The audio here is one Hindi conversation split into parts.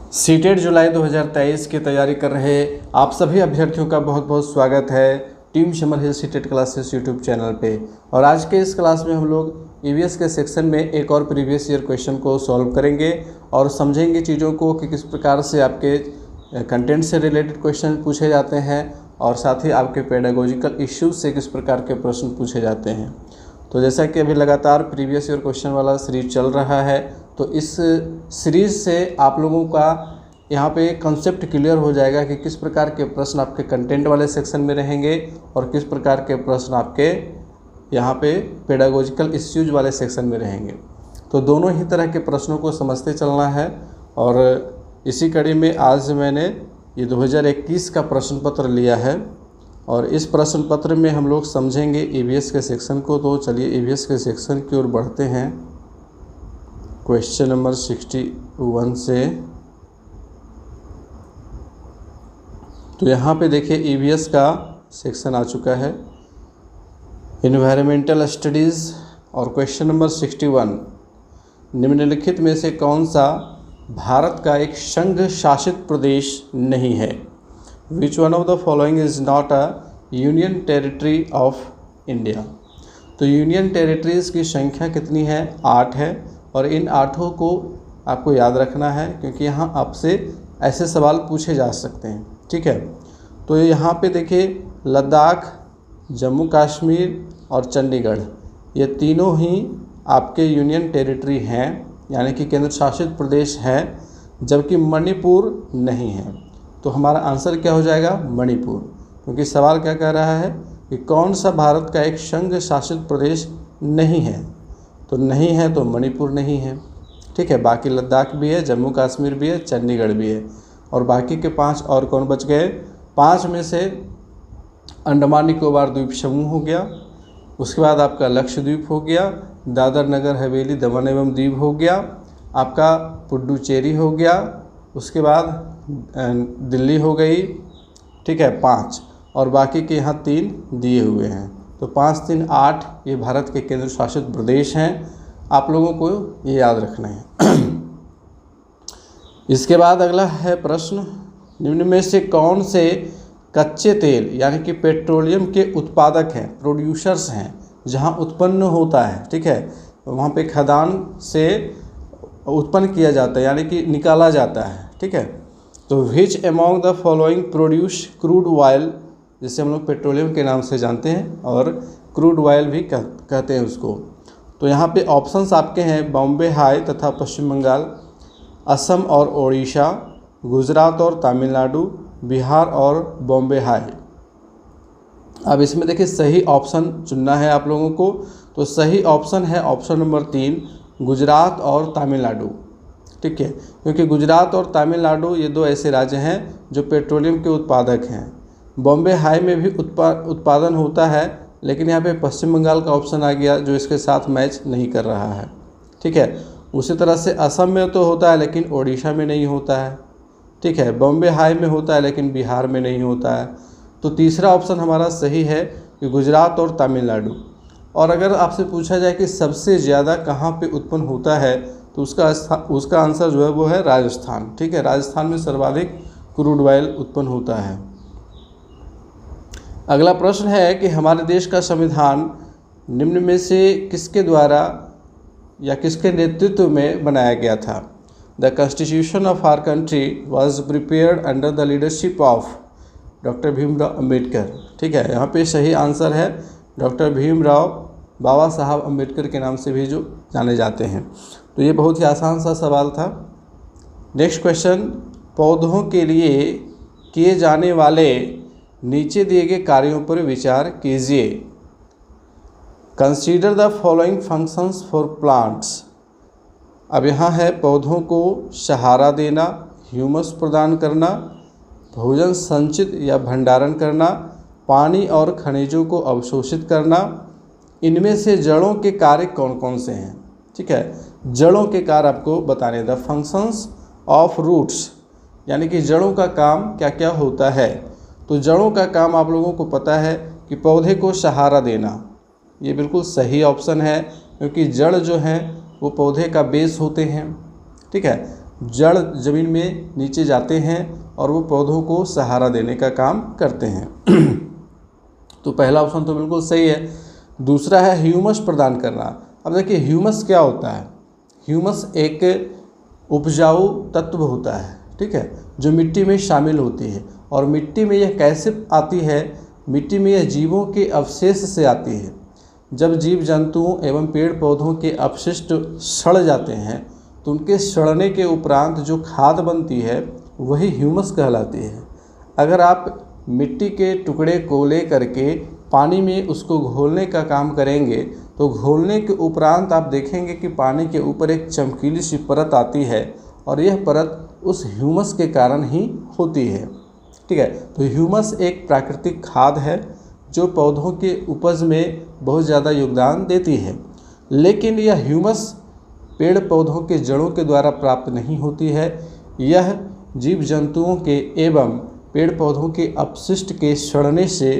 सीटेट जुलाई 2023 की तैयारी कर रहे आप सभी अभ्यर्थियों का बहुत बहुत स्वागत है टीम समर हिल सीटेट क्लासेस यूट्यूब चैनल पे। और आज के इस क्लास में हम लोग ईवीएस के सेक्शन में एक और प्रीवियस ईयर क्वेश्चन को सॉल्व करेंगे और समझेंगे चीज़ों को कि किस प्रकार से आपके कंटेंट से रिलेटेड क्वेश्चन पूछे जाते हैं और साथ ही आपके पेडागोजिकल इश्यूज से किस प्रकार के प्रश्न पूछे जाते हैं। तो जैसा कि अभी लगातार प्रीवियस ईयर क्वेश्चन वाला सीरीज चल रहा है, तो इस सीरीज़ से आप लोगों का यहाँ पे कंसेप्ट क्लियर हो जाएगा कि किस प्रकार के प्रश्न आपके कंटेंट वाले सेक्शन में रहेंगे और किस प्रकार के प्रश्न आपके यहाँ पे पेडागोजिकल इश्यूज वाले सेक्शन में रहेंगे। तो दोनों ही तरह के प्रश्नों को समझते चलना है। और इसी कड़ी में आज मैंने ये 2021 का प्रश्न पत्र लिया है और इस प्रश्न पत्र में हम लोग समझेंगे ईवीएस के सेक्शन को। तो चलिए ईवीएस के सेक्शन की ओर बढ़ते हैं। क्वेश्चन नंबर 61 से तो यहाँ पे देखिए ईवीएस का सेक्शन आ चुका है, इन्वायरमेंटल स्टडीज़। और क्वेश्चन नंबर 61, निम्नलिखित में से कौन सा भारत का एक संघ शासित प्रदेश नहीं है? विच one of the following is not a union territory of India? तो यूनियन टेरिटरीज़ की संख्या कितनी है? 8 है। और इन 8 को आपको याद रखना है क्योंकि यहाँ आपसे ऐसे सवाल पूछे जा सकते हैं। ठीक है, तो यहाँ पे देखिए लद्दाख, जम्मू कश्मीर और चंडीगढ़, ये तीनों ही आपके यूनियन टेरिटरी हैं, यानी कि केंद्र शासित प्रदेश हैं, जबकि मणिपुर नहीं है। तो हमारा आंसर क्या हो जाएगा? मणिपुर। क्योंकि सवाल क्या कह रहा है कि कौन सा भारत का एक संघ शासित प्रदेश नहीं है, तो नहीं है तो मणिपुर नहीं है। ठीक है, बाकी लद्दाख भी है, जम्मू कश्मीर भी है, चंडीगढ़ भी है। और बाकी के 5 और कौन बच गए? 5 में से अंडमान निकोबार द्वीप समूह हो गया, उसके बाद आपका लक्षद्वीप हो गया, दादर नगर हवेली दमन एवं दीव हो गया, आपका पुडुचेरी हो गया, उसके बाद दिल्ली हो गई। ठीक है, 5। और बाकी के यहाँ 3 दिए हुए हैं। तो 5, 3, 8 ये भारत के केंद्र शासित प्रदेश हैं। आप लोगों को ये याद रखना है। इसके बाद अगला है प्रश्न, निम्न में से कौन से कच्चे तेल यानी कि पेट्रोलियम के उत्पादक हैं, प्रोड्यूसर्स हैं, जहां उत्पन्न होता है? ठीक है, वहां पे खदान से उत्पन्न किया जाता है यानी कि निकाला जाता है। ठीक है, तो which among the following produce crude oil, जिसे हम लोग पेट्रोलियम के नाम से जानते हैं और क्रूड ऑयल भी कहते हैं उसको। तो यहाँ पे ऑप्शंस आपके हैं बॉम्बे हाई तथा पश्चिम बंगाल, असम और ओडिशा, गुजरात और तमिलनाडु, बिहार और बॉम्बे हाई। अब इसमें देखिए सही ऑप्शन चुनना है आप लोगों को। तो सही ऑप्शन है ऑप्शन नंबर 3, गुजरात और तमिलनाडु। ठीक है, क्योंकि गुजरात और तमिलनाडु ये 2 ऐसे राज्य हैं जो पेट्रोलियम के उत्पादक हैं। बॉम्बे हाई में भी उत्पादन होता है, लेकिन यहाँ पे पश्चिम बंगाल का ऑप्शन आ गया जो इसके साथ मैच नहीं कर रहा है। ठीक है, उसी तरह से असम में तो होता है लेकिन ओडिशा में नहीं होता है। ठीक है, बॉम्बे हाई में होता है लेकिन बिहार में नहीं होता है। तो तीसरा ऑप्शन हमारा सही है कि गुजरात और तमिलनाडु। और अगर आपसे पूछा जाए कि सबसे ज़्यादा कहाँ पे उत्पन्न होता है, तो उसका आंसर जो है वो है राजस्थान। ठीक है, राजस्थान में सर्वाधिक क्रूड ऑयल उत्पन्न होता है। अगला प्रश्न है कि हमारे देश का संविधान निम्न में से किसके द्वारा या किसके नेतृत्व में बनाया गया था? The constitution of our country was prepared under the leadership of doctor Bhimrao Ambedkar. ठीक है, यहाँ पे सही आंसर है डॉक्टर भीमराव बाबा साहब अम्बेडकर के नाम से भी जो जाने जाते हैं। तो ये बहुत ही आसान सा सवाल था। नेक्स्ट क्वेश्चन, पौधों के लिए किए जाने वाले नीचे दिए गए कार्यों पर विचार कीजिए। Consider the following functions for plants. अब यहाँ है पौधों को सहारा देना, ह्यूमस प्रदान करना, भोजन संचित या भंडारण करना, पानी और खनिजों को अवशोषित करना। इनमें से जड़ों के कार्य कौन कौन से हैं? ठीक है, जड़ों के कार्य आपको बताने। द फंक्शंस ऑफ रूट्स, यानी कि जड़ों का काम क्या क्या होता है। तो जड़ों का काम आप लोगों को पता है कि पौधे को सहारा देना। ये बिल्कुल सही ऑप्शन है क्योंकि जड़ जो हैं वो पौधे का बेस होते हैं। ठीक है, जड़ ज़मीन में नीचे जाते हैं और वो पौधों को सहारा देने का काम करते हैं। तो पहला ऑप्शन तो बिल्कुल सही है। दूसरा है ह्यूमस प्रदान करना। अब देखिए ह्यूमस क्या होता है। ह्यूमस एक उपजाऊ तत्व होता है, ठीक है, जो मिट्टी में शामिल होती है। और मिट्टी में यह कैसे आती है, मिट्टी में यह जीवों के अवशेष से आती है। जब जीव जंतुओं एवं पेड़ पौधों के अपशिष्ट सड़ जाते हैं तो उनके सड़ने के उपरांत जो खाद बनती है वही ह्यूमस कहलाती है। अगर आप मिट्टी के टुकड़े को ले करके पानी में उसको घोलने का काम करेंगे तो घोलने के उपरांत आप देखेंगे कि पानी के ऊपर एक चमकीली सी परत आती है और यह परत उस ह्यूमस के कारण ही होती है, ठीक है। तो ह्यूमस एक प्राकृतिक खाद है जो पौधों के उपज में बहुत ज़्यादा योगदान देती है। लेकिन यह ह्यूमस पेड़ पौधों के जड़ों के द्वारा प्राप्त नहीं होती है, यह जीव जंतुओं के एवं पेड़ पौधों के अपशिष्ट के सड़ने से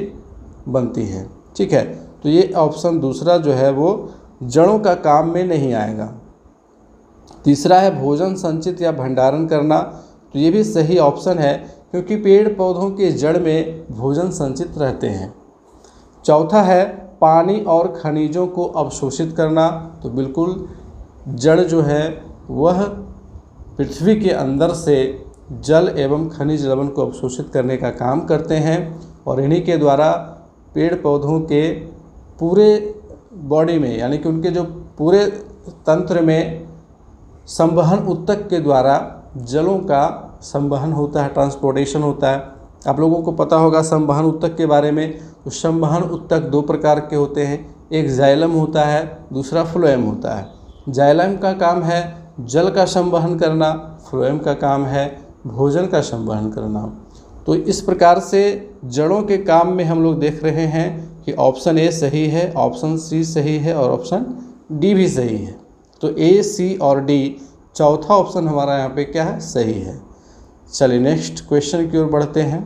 बनती है, ठीक है। तो ये ऑप्शन दूसरा जो है वो जड़ों का काम में नहीं आएगा। तीसरा है भोजन संचित या भंडारण करना। तो ये भी सही ऑप्शन है क्योंकि पेड़ पौधों के जड़ में भोजन संचित रहते हैं। चौथा है पानी और खनिजों को अवशोषित करना। तो बिल्कुल जड़ जो है वह पृथ्वी के अंदर से जल एवं खनिज लवण को अवशोषित करने का काम करते हैं और इन्हीं के द्वारा पेड़ पौधों के पूरे बॉडी में यानी कि उनके जो पूरे तंत्र में संवहन ऊतक के द्वारा जलों का संवहन होता है, ट्रांसपोर्टेशन होता है। आप लोगों को पता होगा संवहन ऊतक के बारे में। तो संवहन ऊतक दो प्रकार के होते हैं, एक जाइलम होता है, दूसरा फ्लोएम होता है। जाइलम का काम है जल का संवहन करना, फ्लोएम का काम है भोजन का संवहन करना। तो इस प्रकार से जड़ों के काम में हम लोग देख रहे हैं कि ऑप्शन ए सही है, ऑप्शन सी सही है और ऑप्शन डी भी सही है। तो ए, सी और डी चौथा ऑप्शन हमारा यहाँ पे क्या है, सही है। चलिए नेक्स्ट क्वेश्चन की ओर बढ़ते हैं।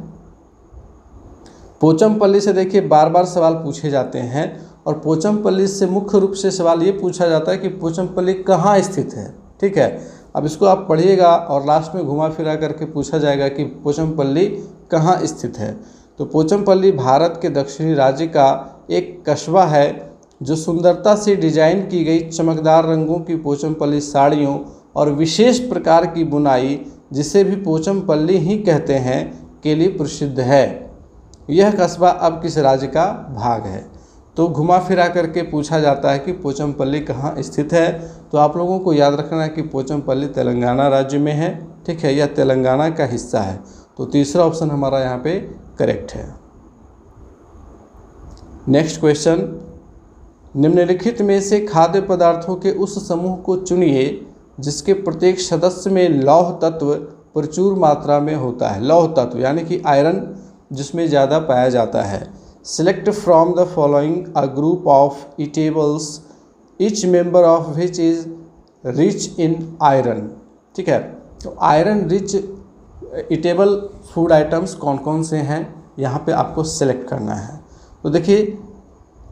पोचमपल्ली से देखिए बार बार सवाल पूछे जाते हैं और पोचमपल्ली से मुख्य रूप से सवाल ये पूछा जाता है कि पोचमपल्ली कहाँ स्थित है, ठीक है। अब इसको आप पढ़िएगा और लास्ट में घुमा फिरा करके पूछा जाएगा कि पोचमपल्ली कहाँ स्थित है। तो पोचमपल्ली भारत के दक्षिणी राज्य का एक कस्बा है जो सुंदरता से डिजाइन की गई चमकदार रंगों की पोचमपल्ली साड़ियों और विशेष प्रकार की बुनाई, जिसे भी पोचमपल्ली ही कहते हैं, के लिए प्रसिद्ध है। यह कस्बा अब किस राज्य का भाग है। तो घुमा फिरा करके पूछा जाता है कि पोचमपल्ली कहाँ स्थित है। तो आप लोगों को याद रखना है कि पोचमपल्ली तेलंगाना राज्य में है, ठीक है, यह तेलंगाना का हिस्सा है। तो तीसरा ऑप्शन हमारा यहाँ पे करेक्ट है। नेक्स्ट क्वेश्चन, निम्नलिखित में से खाद्य पदार्थों के उस समूह को चुनिए जिसके प्रत्येक सदस्य में लौह तत्व प्रचुर मात्रा में होता है। लौह तत्व यानी कि आयरन जिसमें ज़्यादा पाया जाता है। Select from the following a group of eatables, each member of which is rich in iron, ठीक है। तो iron rich eatable food items कौन कौन से हैं यहाँ पे आपको सेलेक्ट करना है। तो देखिए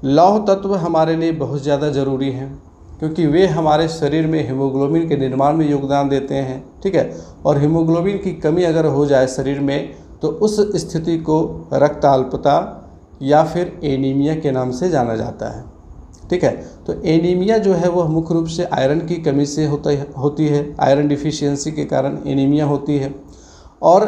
लौह तत्व हमारे लिए बहुत ज़्यादा ज़रूरी हैं क्योंकि वे हमारे शरीर में हीमोग्लोबिन के निर्माण में योगदान देते हैं, ठीक है। और हीमोग्लोबिन की कमी अगर हो जाए शरीर में तो उस स्थिति को रक्त अल्पता या फिर एनीमिया के नाम से जाना जाता है, ठीक है। तो एनीमिया जो है वह मुख्य रूप से आयरन की कमी से होती है। आयरन डिफिशियंसी के कारण एनीमिया होती है और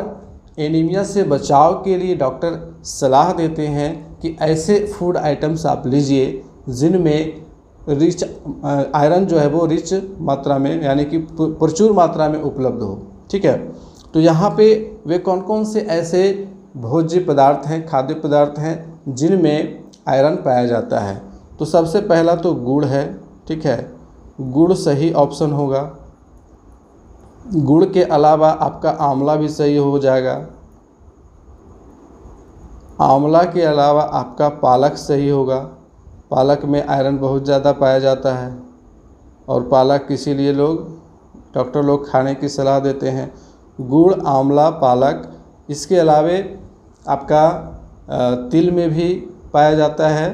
एनीमिया से बचाव के लिए डॉक्टर सलाह देते हैं कि ऐसे फूड आइटम्स आप लीजिए जिनमें रिच आयरन जो है वो रिच मात्रा में यानी कि प्रचुर मात्रा में उपलब्ध हो, ठीक है। तो यहाँ पे वे कौन कौन से ऐसे भोज्य पदार्थ हैं, खाद्य पदार्थ हैं जिनमें आयरन पाया जाता है। तो सबसे पहला तो गुड़ है, ठीक है, गुड़ सही ऑप्शन होगा। गुड़ के अलावा आपका आंवला भी सही हो जाएगा। आंवला के अलावा आपका पालक सही होगा। पालक में आयरन बहुत ज़्यादा पाया जाता है और पालक इसीलिए डॉक्टर लोग खाने की सलाह देते हैं। गुड़, आंवला, पालक, इसके अलावे आपका तिल में भी पाया जाता है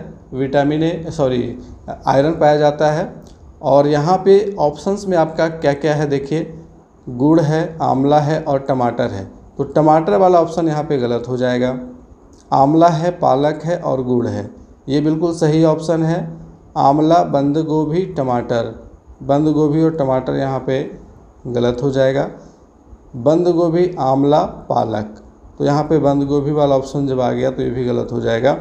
आयरन पाया जाता है। और यहाँ पे ऑप्शंस में आपका क्या क्या है देखिए, गुड़ है, आंवला है और टमाटर है। तो टमाटर वाला ऑप्शन यहाँ पे गलत हो जाएगा। आंवला है, पालक है और गुड़ है, ये बिल्कुल सही ऑप्शन है। आंवला, बंद गोभी, टमाटर, बंद गोभी और टमाटर यहाँ पे गलत हो जाएगा। बंद गोभी, आंवला, पालक, तो यहाँ पे बंद गोभी वाला ऑप्शन जब आ गया तो ये भी गलत हो जाएगा।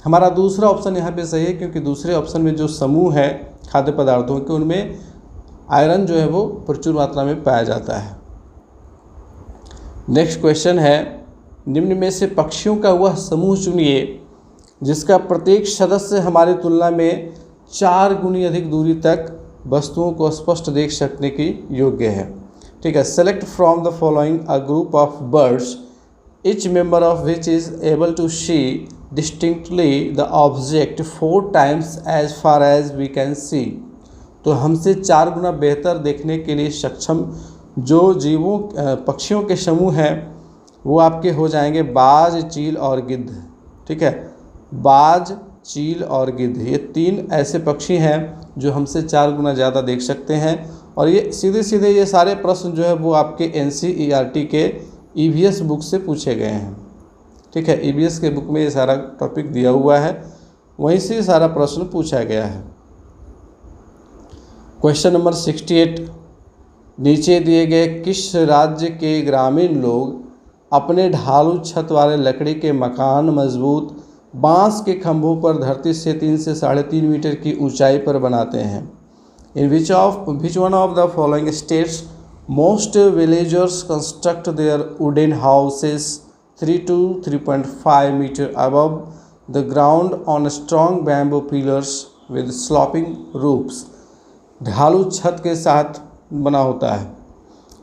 हमारा दूसरा ऑप्शन यहाँ पे सही है, क्योंकि दूसरे ऑप्शन में जो समूह है खाद्य पदार्थों के, उनमें आयरन जो है वो प्रचुर मात्रा में पाया जाता है। नेक्स्ट क्वेश्चन है, निम्न में से पक्षियों का वह समूह चुनिए जिसका प्रत्येक सदस्य हमारी तुलना में 4 गुनी अधिक दूरी तक वस्तुओं को स्पष्ट देख सकने की योग्य है। ठीक है, select from the following a group of birds each member of which is able to see distinctly the object 4 times as far as we can see। तो हमसे 4 गुना बेहतर देखने के लिए सक्षम जो जीवों पक्षियों के समूह हैं वो आपके हो जाएंगे बाज, चील और गिद्ध। ठीक है, बाज, चील और गिद्ध, ये 3 ऐसे पक्षी हैं जो हमसे 4 गुना ज़्यादा देख सकते हैं। और ये सीधे सीधे ये सारे प्रश्न जो है वो आपके NCERT के EVS बुक से पूछे गए हैं। ठीक है, EVS के बुक में ये सारा टॉपिक दिया हुआ है, वहीं से सारा प्रश्न पूछा गया है। क्वेश्चन नंबर 68, नीचे दिए गए किस राज्य के ग्रामीण लोग अपने ढालू छत वाले लकड़ी के मकान मजबूत बांस के खंभों पर धरती से 3 से 3.5 मीटर की ऊंचाई पर बनाते हैं? In which one of the following states most villagers construct their wooden houses 3 to 3.5 meter above the ground on strong bamboo pillars with sloping roofs। ढालू छत के साथ बना होता है।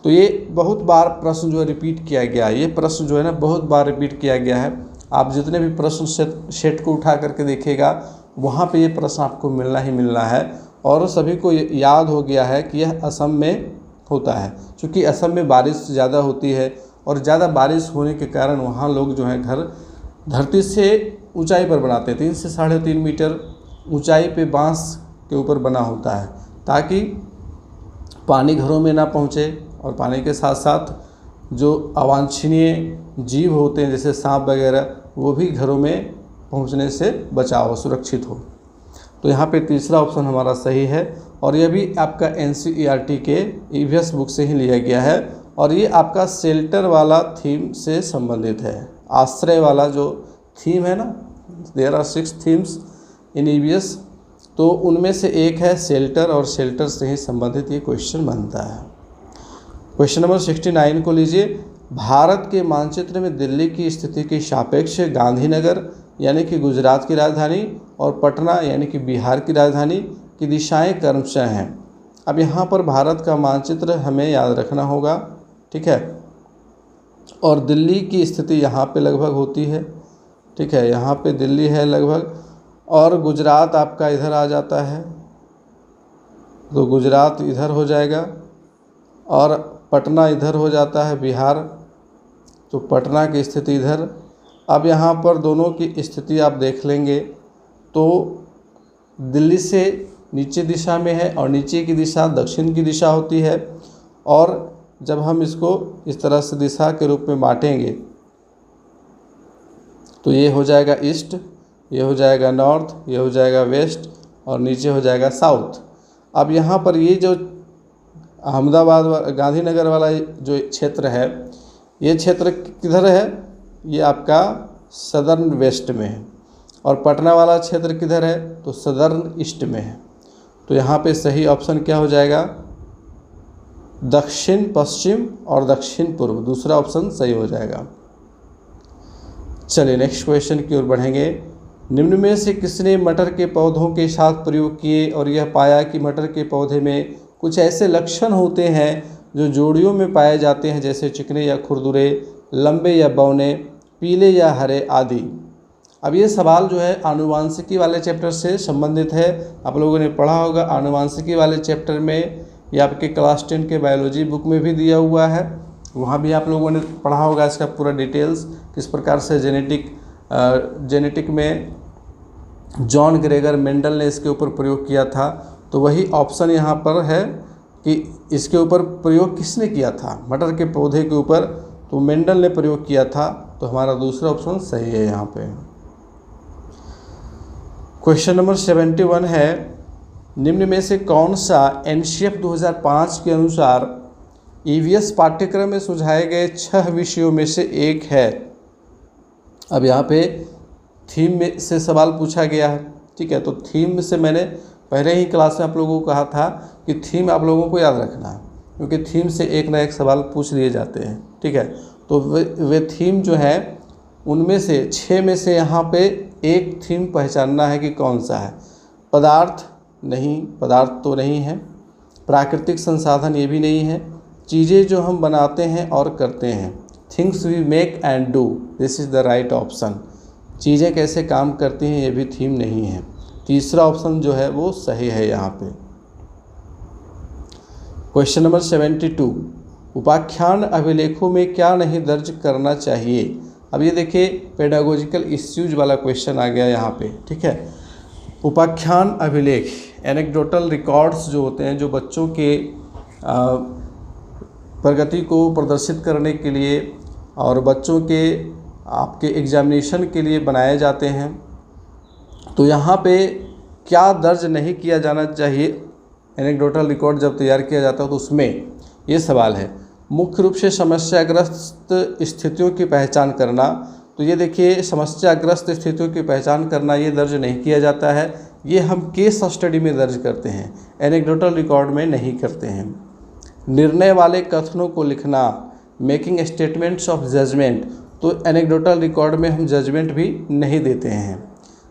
तो ये बहुत बार प्रश्न जो है रिपीट किया गया है, ये प्रश्न जो है ना बहुत बार रिपीट किया गया है। आप जितने भी प्रश्न सेट को उठा करके देखिएगा वहाँ पे ये प्रश्न आपको मिलना ही मिलना है, और सभी को याद हो गया है कि यह असम में होता है, क्योंकि असम में बारिश ज़्यादा होती है और ज़्यादा बारिश होने के कारण वहाँ लोग जो है घर धरती से ऊंचाई पर बनाते हैं। 3 से 3.5 मीटर ऊंचाई पे बांस के ऊपर बना होता है ताकि पानी घरों में ना पहुँचे, और पानी के साथ साथ जो अवांछनीय जीव होते हैं जैसे सांप वगैरह वो भी घरों में पहुँचने से बचाव हो, सुरक्षित हो। तो यहाँ पे तीसरा ऑप्शन हमारा सही है, और यह भी आपका NCERT के EVS बुक से ही लिया गया है, और ये आपका शेल्टर वाला थीम से संबंधित है। आश्रय वाला जो थीम है ना, there are 6 themes in EVS, तो उनमें से एक है शेल्टर, और शेल्टर से ही संबंधित ये क्वेश्चन बनता है। क्वेश्चन नंबर 69 को लीजिए, भारत के मानचित्र में दिल्ली की स्थिति के सापेक्ष गांधीनगर यानी कि गुजरात की राजधानी और पटना यानी कि बिहार की राजधानी की दिशाएं क्रमशः हैं। अब यहाँ पर भारत का मानचित्र हमें याद रखना होगा। ठीक है, और दिल्ली की स्थिति यहाँ पे लगभग होती है। ठीक है, यहाँ पे दिल्ली है लगभग, और गुजरात आपका इधर आ जाता है, तो गुजरात इधर हो जाएगा, और पटना इधर हो जाता है बिहार, तो पटना की स्थिति इधर। अब यहाँ पर दोनों की स्थिति आप देख लेंगे तो दिल्ली से नीचे दिशा में है, और नीचे की दिशा दक्षिण की दिशा होती है, और जब हम इसको इस तरह से दिशा के रूप में बांटेंगे तो ये हो जाएगा ईस्ट, ये हो जाएगा नॉर्थ, ये हो जाएगा वेस्ट, और नीचे हो जाएगा साउथ। अब यहाँ पर ये जो अहमदाबाद गांधीनगर वाला जो क्षेत्र है, ये क्षेत्र किधर है? ये आपका सदर्न वेस्ट में है, और पटना वाला क्षेत्र किधर है? तो सदर्न ईस्ट में है। तो यहाँ पे सही ऑप्शन क्या हो जाएगा? दक्षिण पश्चिम और दक्षिण पूर्व, दूसरा ऑप्शन सही हो जाएगा। चलिए नेक्स्ट क्वेश्चन की ओर बढ़ेंगे। निम्न में से किसने मटर के पौधों के साथ प्रयोग किए और यह पाया कि मटर के पौधे में कुछ ऐसे लक्षण होते हैं जो जोड़ियों में पाए जाते हैं, जैसे चिकने या खुरदुरे, लंबे या बौने, पीले या हरे आदि। अब ये सवाल जो है आनुवांशिकी वाले चैप्टर से संबंधित है। आप लोगों ने पढ़ा होगा आनुवांशिकी वाले चैप्टर में, ये आपके क्लास 10 के बायोलॉजी बुक में भी दिया हुआ है, वहाँ भी आप लोगों ने पढ़ा होगा इसका पूरा डिटेल्स, किस प्रकार से जेनेटिक में जॉन ग्रेगर मेंडल ने इसके ऊपर प्रयोग किया था। तो वही ऑप्शन यहाँ पर है कि इसके ऊपर प्रयोग किसने किया था? मटर के पौधे के ऊपर तो मेंडल ने प्रयोग किया था। तो हमारा दूसरा ऑप्शन सही है यहाँ पे। क्वेश्चन नंबर 71 है, निम्न में से कौन सा एनसीएफ 2005 के अनुसार ईवीएस पाठ्यक्रम में सुझाए गए 6 विषयों में से एक है? अब यहाँ पे थीम में से सवाल पूछा गया है, ठीक है। तो थीम से मैंने पहले ही क्लास में आप लोगों को कहा था कि थीम आप लोगों को याद रखना है, क्योंकि थीम से एक ना एक सवाल पूछ लिए जाते हैं, ठीक है। तो वे थीम जो है उनमें से 6 में से यहाँ पे एक थीम पहचानना है कि कौन सा है। पदार्थ नहीं, पदार्थ तो नहीं है। प्राकृतिक संसाधन ये भी नहीं है। चीज़ें जो हम बनाते हैं और करते हैं, things we make and do, this is the right option. चीज़ें कैसे काम करती हैं ये भी थीम नहीं है। तीसरा ऑप्शन जो है वो सही है यहाँ पे। क्वेश्चन नंबर 72, उपाख्यान अभिलेखों में क्या नहीं दर्ज करना चाहिए? अब ये देखिए पेडागोजिकल इश्यूज वाला क्वेश्चन आ गया यहाँ पे, ठीक है। उपाख्यान अभिलेख, एनेक्डोटल रिकॉर्ड्स जो होते हैं, जो बच्चों के प्रगति को प्रदर्शित करने के लिए और बच्चों के आपके एग्जामिनेशन के लिए बनाए जाते हैं। तो यहाँ पे क्या दर्ज नहीं किया जाना चाहिए? एनेक्डोटल रिकॉर्ड जब तैयार किया जाता है तो उसमें ये सवाल है। मुख्य रूप से समस्याग्रस्त स्थितियों की पहचान करना, तो ये देखिए समस्याग्रस्त स्थितियों की पहचान करना ये दर्ज नहीं किया जाता है। ये हम केस स्टडी में दर्ज करते हैं, एनेक्डोटल रिकॉर्ड में नहीं करते हैं। निर्णय वाले कथनों को लिखना, मेकिंग स्टेटमेंट्स ऑफ जजमेंट, तो एनेक्डोटल रिकॉर्ड में हम जजमेंट भी नहीं देते हैं।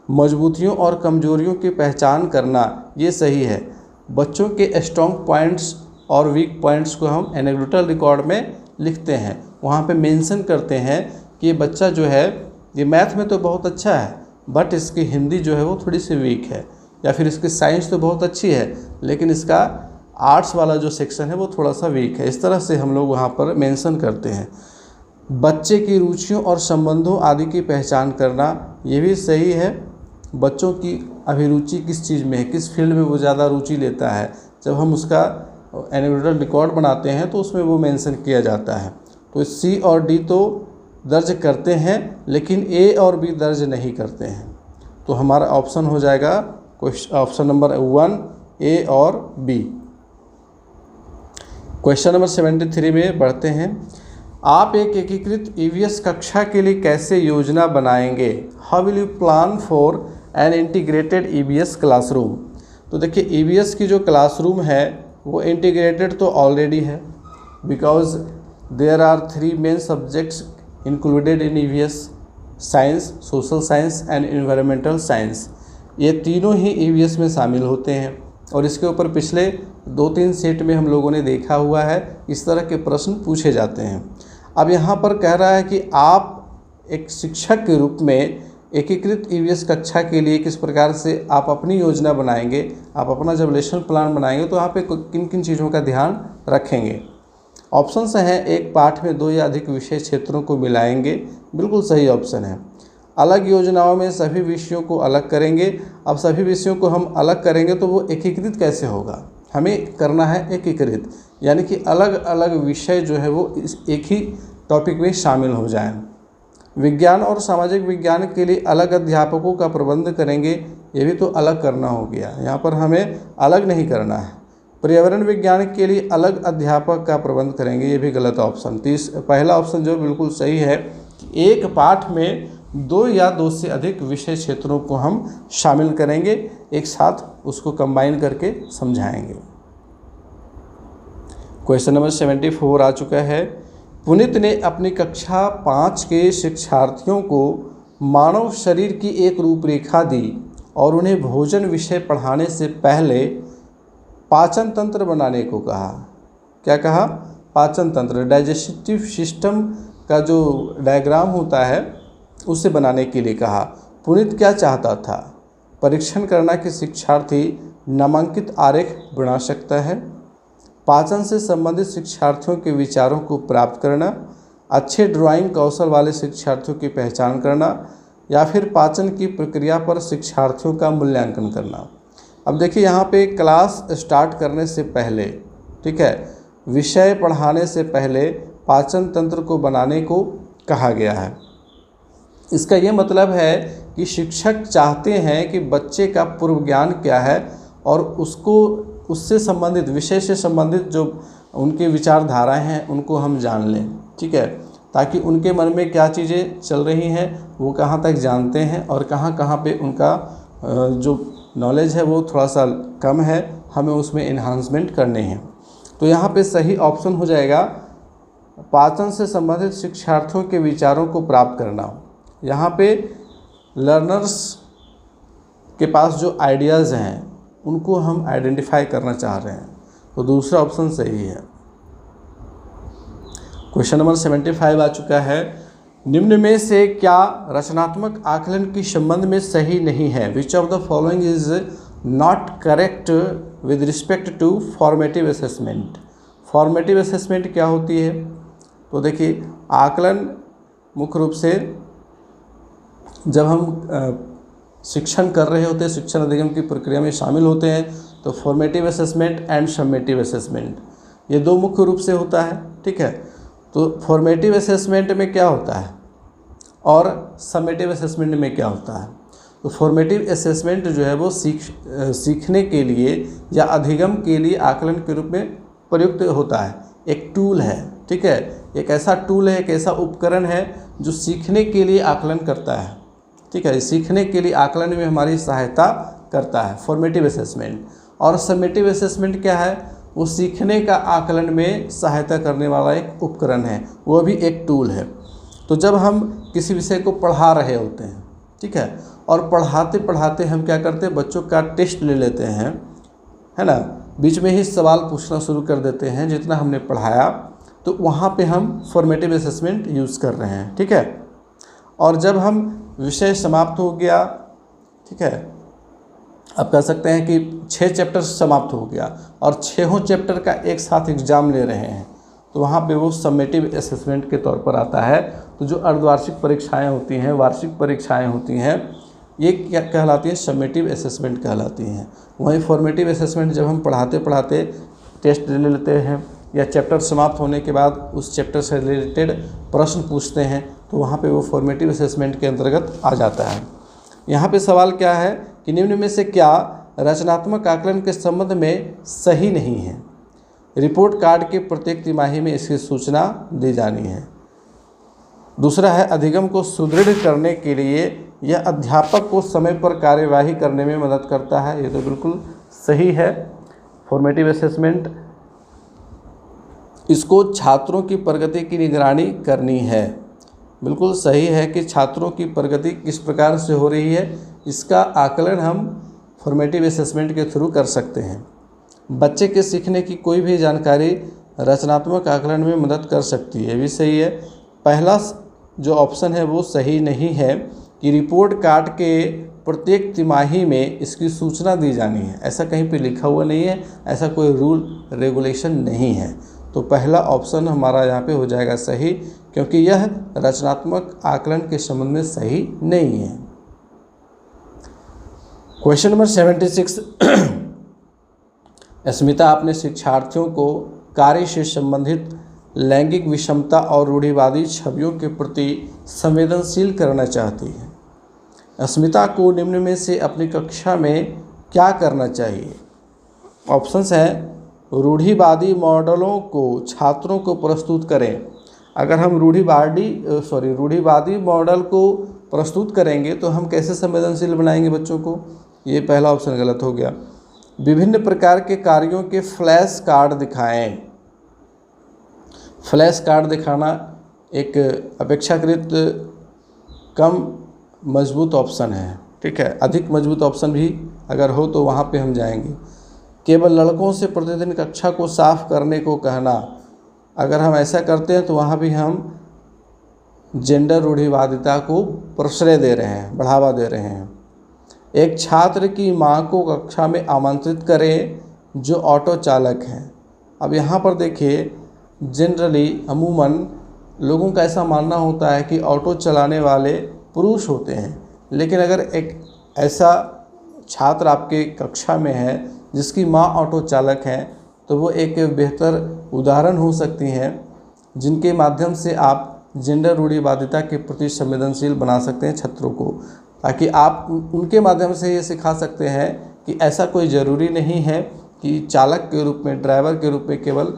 मजबूतियों और कमजोरियों की पहचान करना, ये सही है। बच्चों के स्ट्रॉन्ग पॉइंट्स और वीक पॉइंट्स को हम एनेक्डोटल रिकॉर्ड में लिखते हैं, वहाँ पे मेंशन करते हैं कि ये बच्चा जो है ये मैथ में तो बहुत अच्छा है बट इसकी हिंदी जो है वो थोड़ी सी वीक है, या फिर इसकी साइंस तो बहुत अच्छी है लेकिन इसका आर्ट्स वाला जो सेक्शन है वो थोड़ा सा वीक है। इस तरह से हम लोग वहाँ पर मेंशन करते हैं। बच्चे की रुचियों और संबंधों आदि की पहचान करना, ये भी सही है। बच्चों की अभिरुचि किस चीज़ में है, किस फील्ड में वो ज़्यादा रुचि लेता है, जब हम उसका एनेक्डोटल रिकॉर्ड बनाते हैं तो उसमें वो मेंशन किया जाता है। तो सी और डी तो दर्ज करते हैं लेकिन ए और बी दर्ज नहीं करते हैं। तो हमारा ऑप्शन हो जाएगा ऑप्शन नंबर 1 ए और बी। क्वेश्चन नंबर 73 में बढ़ते हैं। आप एक एकीकृत ईवीएस कक्षा के लिए कैसे योजना बनाएंगे? How will you plan for an integrated EVS classroom? तो देखिए ईवीएस की जो क्लासरूम है वो इंटीग्रेटेड तो ऑलरेडी है, because there are 3 main subjects included in EVS, science, social science and environmental science. ये तीनों ही ईवीएस में शामिल होते हैं और इसके ऊपर पिछले 2-3 सेट में हम लोगों ने देखा हुआ है, इस तरह के प्रश्न पूछे जाते हैं। अब यहाँ पर कह रहा है कि आप एक शिक्षक के रूप में एकीकृत ईवीएस कक्षा के लिए किस प्रकार से आप अपनी योजना बनाएंगे, आप अपना जब लेसन प्लान बनाएंगे तो यहाँ पे किन किन चीज़ों का ध्यान रखेंगे। ऑप्शंस हैं, एक पाठ में 2 या अधिक विषय क्षेत्रों को मिलाएंगे, बिल्कुल सही ऑप्शन है। अलग योजनाओं में सभी विषयों को अलग करेंगे। अब सभी विषयों को हम अलग करेंगे तो वो एकीकृत कैसे होगा? हमें करना है एकीकृत, यानी कि अलग अलग विषय जो है वो इस एक ही टॉपिक में शामिल हो जाएं। विज्ञान और सामाजिक विज्ञान के लिए अलग अध्यापकों का प्रबंध करेंगे, ये भी तो अलग करना हो गया, यहाँ पर हमें अलग नहीं करना है। पर्यावरण विज्ञान के लिए अलग अध्यापक का प्रबंध करेंगे, ये भी गलत ऑप्शन। पहला ऑप्शन जो बिल्कुल सही है कि एक पाठ में 2 या 2 से अधिक विषय क्षेत्रों को हम शामिल करेंगे, एक साथ उसको कंबाइन करके समझाएंगे। क्वेश्चन नंबर 74 आ चुका है। पुनीत ने अपनी कक्षा 5 के शिक्षार्थियों को मानव शरीर की एक रूपरेखा दी और उन्हें भोजन विषय पढ़ाने से पहले पाचन तंत्र बनाने को कहा। क्या कहा? पाचन तंत्र, डाइजेस्टिव सिस्टम का जो डायग्राम होता है उसे बनाने के लिए कहा। पुनीत क्या चाहता था? परीक्षण करना कि शिक्षार्थी नामांकित आरेख बना सकता है, पाचन से संबंधित शिक्षार्थियों के विचारों को प्राप्त करना, अच्छे ड्राइंग कौशल वाले शिक्षार्थियों की पहचान करना, या फिर पाचन की प्रक्रिया पर शिक्षार्थियों का मूल्यांकन करना। अब देखिए यहाँ पे क्लास स्टार्ट करने से पहले, ठीक है, विषय पढ़ाने से पहले पाचन तंत्र को बनाने को कहा गया है। इसका ये मतलब है कि शिक्षक चाहते हैं कि बच्चे का पूर्व ज्ञान क्या है और उसको उससे संबंधित, विषय से संबंधित जो उनके विचारधाराएं हैं उनको हम जान लें, ठीक है, ताकि उनके मन में क्या चीज़ें चल रही हैं वो कहाँ तक जानते हैं और कहाँ कहाँ पे उनका जो नॉलेज है वो थोड़ा सा कम है, हमें उसमें इन्हांसमेंट करने हैं। तो यहाँ पे सही ऑप्शन हो जाएगा पाचन से संबंधित शिक्षार्थियों के विचारों को प्राप्त करना। यहाँ पे लर्नर्स के पास जो आइडियाज़ हैं उनको हम आइडेंटिफाई करना चाह रहे हैं, तो दूसरा ऑप्शन सही है। क्वेश्चन नंबर 75 आ चुका है। निम्न में से क्या रचनात्मक आकलन के संबंध में सही नहीं है? Which of the following is not correct with respect to formative assessment. Formative assessment क्या होती है? तो देखिए, आकलन मुख्य रूप से जब हम शिक्षण कर रहे होते हैं, शिक्षण अधिगम की प्रक्रिया में शामिल होते हैं, तो formative assessment and summative assessment ये दो मुख्य रूप से होता है, ठीक है। तो फॉर्मेटिव असेसमेंट में क्या होता है और समेटिव असेसमेंट में क्या होता है? तो फॉर्मेटिव असेसमेंट जो है वो सीखने के लिए या अधिगम के लिए आकलन के रूप में प्रयुक्त होता है, एक टूल है, ठीक है, एक ऐसा टूल है, एक ऐसा उपकरण है जो सीखने के लिए आकलन करता है, ठीक है, सीखने के लिए आकलन में हमारी सहायता करता है फॉर्मेटिव असेसमेंट। और समेटिव असेसमेंट क्या है? वो सीखने का आकलन में सहायता करने वाला एक उपकरण है, वो भी एक टूल है। तो जब हम किसी विषय को पढ़ा रहे होते हैं, ठीक है, और पढ़ाते पढ़ाते हम क्या करते हैं, बच्चों का टेस्ट ले लेते हैं, है ना, बीच में ही सवाल पूछना शुरू कर देते हैं जितना हमने पढ़ाया, तो वहाँ पे हम फॉर्मेटिव असेसमेंट यूज़ कर रहे हैं, ठीक है। और जब हम विषय समाप्त हो गया, ठीक है, आप कह सकते हैं कि 6 चैप्टर समाप्त हो गया और 6 चैप्टर का एक साथ एग्ज़ाम ले रहे हैं, तो वहाँ पे वो समेटिव असेसमेंट के तौर पर आता है। तो जो अर्धवार्षिक परीक्षाएं होती हैं, वार्षिक परीक्षाएं होती हैं, ये क्या कहलाती हैं? समेटिव असेसमेंट कहलाती हैं। वहीं फॉर्मेटिव असेसमेंट जब हम पढ़ाते पढ़ाते टेस्ट ले लेते हैं या चैप्टर समाप्त होने के बाद उस चैप्टर से रिलेटेड प्रश्न पूछते हैं, तो वहाँ पे वो फॉर्मेटिव असेसमेंट के अंतर्गत आ जाता है। यहाँ पे सवाल क्या है कि निम्न में से क्या रचनात्मक आकलन के संबंध में सही नहीं है? रिपोर्ट कार्ड के प्रत्येक तिमाही में इसकी सूचना दी जानी है। दूसरा है, अधिगम को सुदृढ़ करने के लिए यह अध्यापक को समय पर कार्यवाही करने में मदद करता है। ये तो बिल्कुल सही है। फॉर्मेटिव असेसमेंट, इसको छात्रों की प्रगति की निगरानी करनी है। बिल्कुल सही है कि छात्रों की प्रगति किस प्रकार से हो रही है, इसका आकलन हम फॉर्मेटिव असेसमेंट के थ्रू कर सकते हैं। बच्चे के सीखने की कोई भी जानकारी रचनात्मक आकलन में मदद कर सकती है, ये भी सही है। पहला जो ऑप्शन है वो सही नहीं है कि रिपोर्ट कार्ड के प्रत्येक तिमाही में इसकी सूचना दी जानी है। ऐसा कहीं पे लिखा हुआ नहीं है, ऐसा कोई रूल रेगुलेशन नहीं है। तो पहला ऑप्शन हमारा यहाँ पे हो जाएगा सही, क्योंकि यह रचनात्मक आकलन के संबंध में सही नहीं है। Question number 76। स्मिता अपने शिक्षार्थियों को कार्य से संबंधित लैंगिक विषमता और रूढ़िवादी छवियों के प्रति संवेदनशील करना चाहती है। स्मिता को निम्न में से अपनी कक्षा में क्या करना चाहिए? ऑप्शंस हैं, रूढ़िवादी मॉडलों को छात्रों को प्रस्तुत करें। अगर हम रूढ़िवादी मॉडल को प्रस्तुत करेंगे तो हम कैसे संवेदनशील बनाएंगे बच्चों को? ये पहला ऑप्शन गलत हो गया। विभिन्न प्रकार के कार्यों के फ्लैश कार्ड दिखाएं। फ्लैश कार्ड दिखाना एक अपेक्षाकृत कम मजबूत ऑप्शन है, ठीक है। अधिक मजबूत ऑप्शन भी अगर हो तो वहाँ पे हम जाएंगे। केवल लड़कों से प्रतिदिन कक्षा को साफ करने को कहना, अगर हम ऐसा करते हैं तो वहाँ भी हम जेंडर रूढ़िवादिता को प्रश्रय दे रहे हैं, बढ़ावा दे रहे हैं। एक छात्र की मां को कक्षा में आमंत्रित करें जो ऑटो चालक हैं। अब यहाँ पर देखिए, जनरली अमूमन लोगों का ऐसा मानना होता है कि ऑटो चलाने वाले पुरुष होते हैं, लेकिन अगर एक ऐसा छात्र आपके कक्षा में है जिसकी मां ऑटो चालक है, तो वो एक बेहतर उदाहरण हो सकती हैं जिनके माध्यम से आप जेंडर रूढ़िवादिता के प्रति संवेदनशील बना सकते हैं छात्रों को, ताकि आप उनके माध्यम से ये सिखा सकते हैं कि ऐसा कोई ज़रूरी नहीं है कि चालक के रूप में, ड्राइवर के रूप में केवल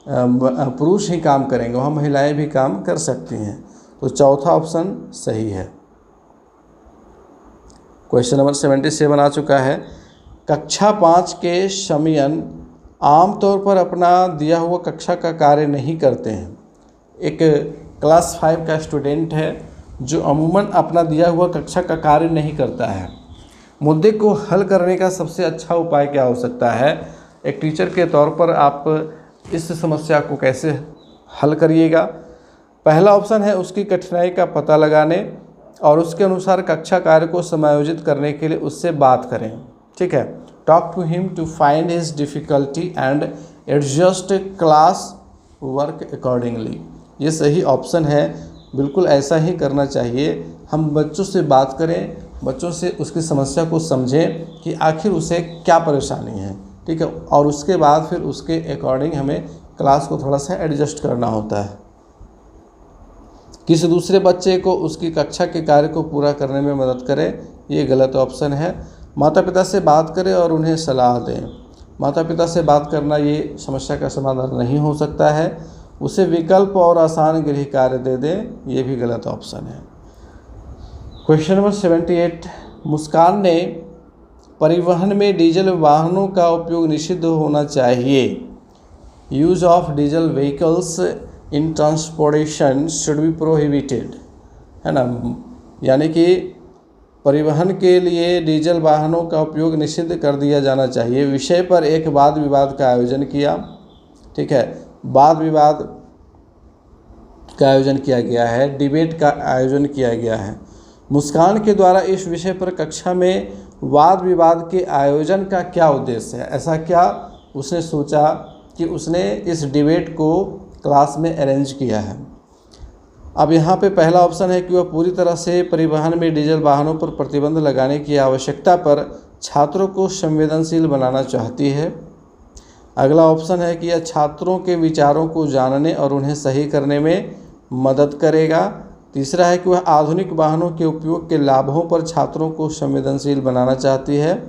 पुरुष ही काम करेंगे, वहाँ महिलाएं भी काम कर सकती हैं। तो चौथा ऑप्शन सही है। क्वेश्चन नंबर 77 आ चुका है। कक्षा 5 के शमियन आमतौर पर अपना दिया हुआ कक्षा का कार्य नहीं करते हैं। एक क्लास 5 का स्टूडेंट है जो अमूमन अपना दिया हुआ कक्षा का कार्य नहीं करता है। मुद्दे को हल करने का सबसे अच्छा उपाय क्या हो सकता है? एक टीचर के तौर पर आप इस समस्या को कैसे हल करिएगा? पहला ऑप्शन है उसकी कठिनाई का पता लगाने और उसके अनुसार कक्षा कार्य को समायोजित करने के लिए उससे बात करें। ठीक है, talk to him to find his difficulty and adjust class work accordingly. ये सही ऑप्शन है, बिल्कुल ऐसा ही करना चाहिए। हम बच्चों से बात करें, बच्चों से उसकी समस्या को समझें कि आखिर उसे क्या परेशानी है। ठीक है, और उसके बाद फिर उसके अकॉर्डिंग हमें क्लास को थोड़ा सा एडजस्ट करना होता है। किसी दूसरे बच्चे को उसकी कक्षा के कार्य को पूरा करने में मदद करें, ये गलत ऑप्शन है। माता पिता से बात करें और उन्हें सलाह दें। माता पिता से बात करना ये समस्या का समाधान नहीं हो सकता है। उसे विकल्प और आसान गृह कार्य दे दें, ये भी गलत ऑप्शन है। क्वेश्चन नंबर 78, मुस्कान ने परिवहन में डीजल वाहनों का उपयोग निषिद्ध होना चाहिए। Use of diesel vehicles in transportation should be prohibited, है ना। यानी कि परिवहन के लिए डीजल वाहनों का उपयोग निषिद्ध कर दिया जाना चाहिए। विषय पर एक वाद विवाद का आयोजन किया। ठीक है, वाद विवाद का आयोजन किया गया है, डिबेट का आयोजन किया गया है। मुस्कान के द्वारा इस विषय पर कक्षा में वाद विवाद के आयोजन का क्या उद्देश्य है? ऐसा क्या उसने सोचा कि उसने इस डिबेट को क्लास में अरेंज किया है? अब यहाँ पे पहला ऑप्शन है कि वह पूरी तरह से परिवहन में डीजल वाहनों पर प्रतिबंध लगाने की आवश्यकता पर छात्रों को संवेदनशील बनाना चाहती है। अगला ऑप्शन है कि यह छात्रों के विचारों को जानने और उन्हें सही करने में मदद करेगा। तीसरा है कि वह आधुनिक वाहनों के उपयोग के लाभों पर छात्रों को संवेदनशील बनाना चाहती है।